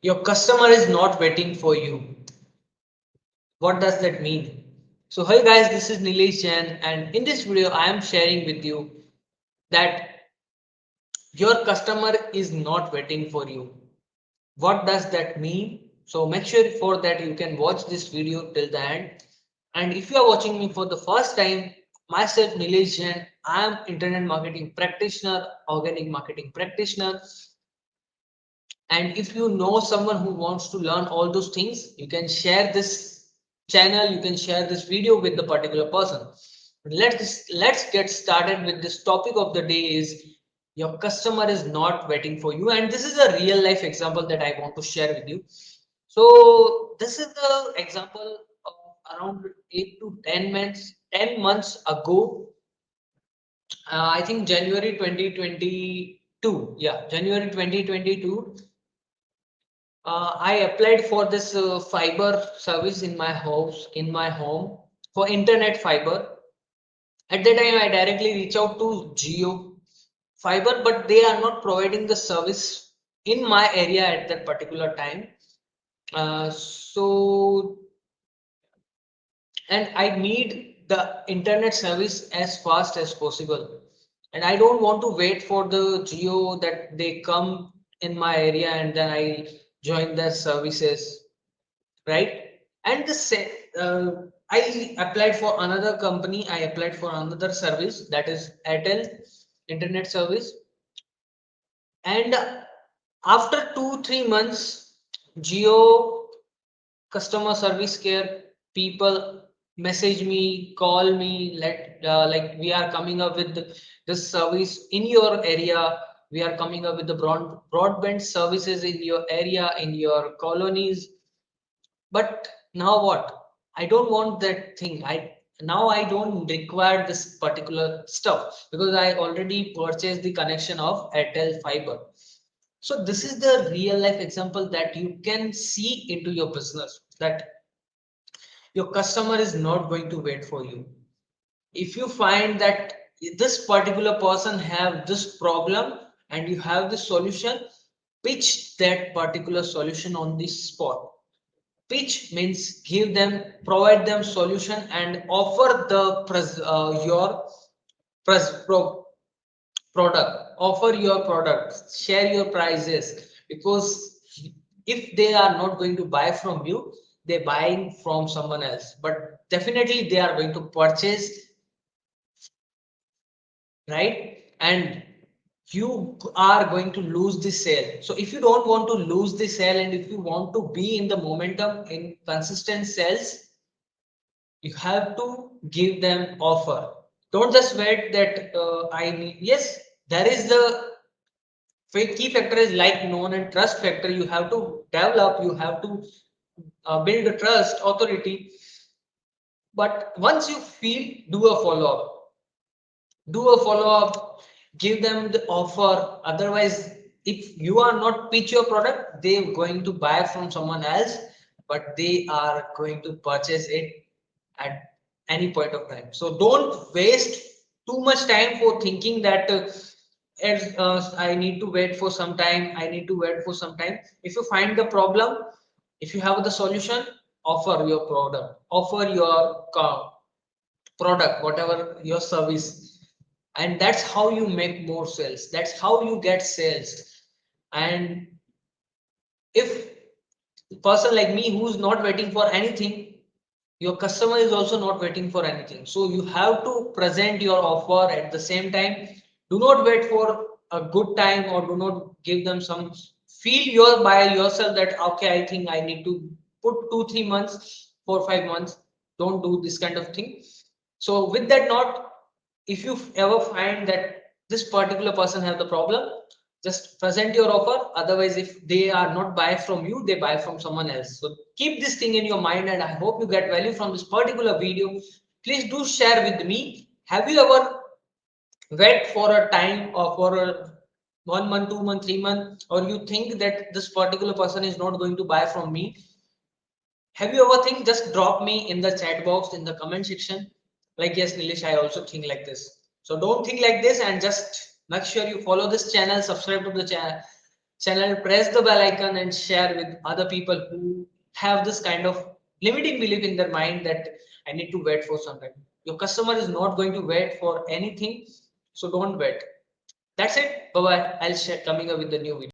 Your customer is not waiting for you. What does that mean? So, hey guys, this is Nilesh Jain, and in this video, I am sharing with you that your customer is not waiting for you. What does that mean? So, make sure for that you can watch this video till the end. And if you are watching me for the first time, myself Nilesh Jain, I am internet marketing practitioner, organic marketing practitioner, and if you know someone who wants to learn all those things, you can share this channel, you can share this video with the particular person. Let's get started with this topic of the day is your customer is not waiting for you, and this is a real life example that I want to share with you. So this is the example of around 8 to 10 months ago. I think January 2022. Yeah, January 2022. I applied for this fiber service in my house, in my home, for internet fiber. At that time, I directly reach out to Geo Fiber, but they are not providing the service in my area at that particular time. So, and I need the internet service as fast as possible. And I don't want to wait for the Geo that they come in my area and then I join their services, right? And the I applied for another company. I applied for another service, that is Airtel internet service. And after 2 3 months, Geo customer service care people message me, call me, like we are coming up with this service in your area. We are coming up with the broadband services in your area, in your colonies. But now what? I don't want that thing. I don't require this particular stuff because I already purchased the connection of Airtel fiber. So this is the real life example that you can see into your business, that your customer is not going to wait for you. If you find that this particular person have this problem and you have the solution, pitch that particular solution on the spot. Pitch means give them, provide them solution and offer the your pres, pro, product. Offer your product. Share your prices, because if they are not going to buy from you, they're buying from someone else. But definitely they are going to purchase, right? And you are going to lose the sale. So if you don't want to lose the sale and if you want to be in the momentum in consistent sales, you have to give them offer. Don't just wait that I need. Yes, there is the key factor is like known and trust factor. You have to develop, you have to build a trust authority. But once you feel, do a follow up, give them the offer. Otherwise, if you are not pitch your product, they're going to buy from someone else, but they are going to purchase it at any point of time. So don't waste too much time for thinking that I need to wait for some time. I need to wait for some time. If you find the problem, if you have the solution, offer your product, offer your product, whatever your service, and that's how you make more sales. That's how you get sales. And if a person like me who's not waiting for anything, your customer is also not waiting for anything. So you have to present your offer at the same time. Do not wait for a good time, or do not give them some, feel your by yourself that okay, I think I need to put 2 3 months, 4 5 months. Don't do this kind of thing. So with that note, if you ever find that this particular person have the problem, just present your offer. Otherwise, if they are not buy from you, they buy from someone else. So keep this thing in your mind, and I hope you get value from this particular video. Please do share with me, have you ever wait for a time or for a 1 month, 2 month, 3 month, or you think that this particular person is not going to buy from me? Have you ever think? Just drop me in the chat box, in the comment section. Like, yes, Nilesh, I also think like this. So don't think like this, and just make sure you follow this channel, subscribe to the channel, channel, press the bell icon and share with other people who have this kind of limiting belief in their mind that I need to wait for some time. Your customer is not going to wait for anything, so don't wait. That's it. Bye bye. I'll share coming up with the new video.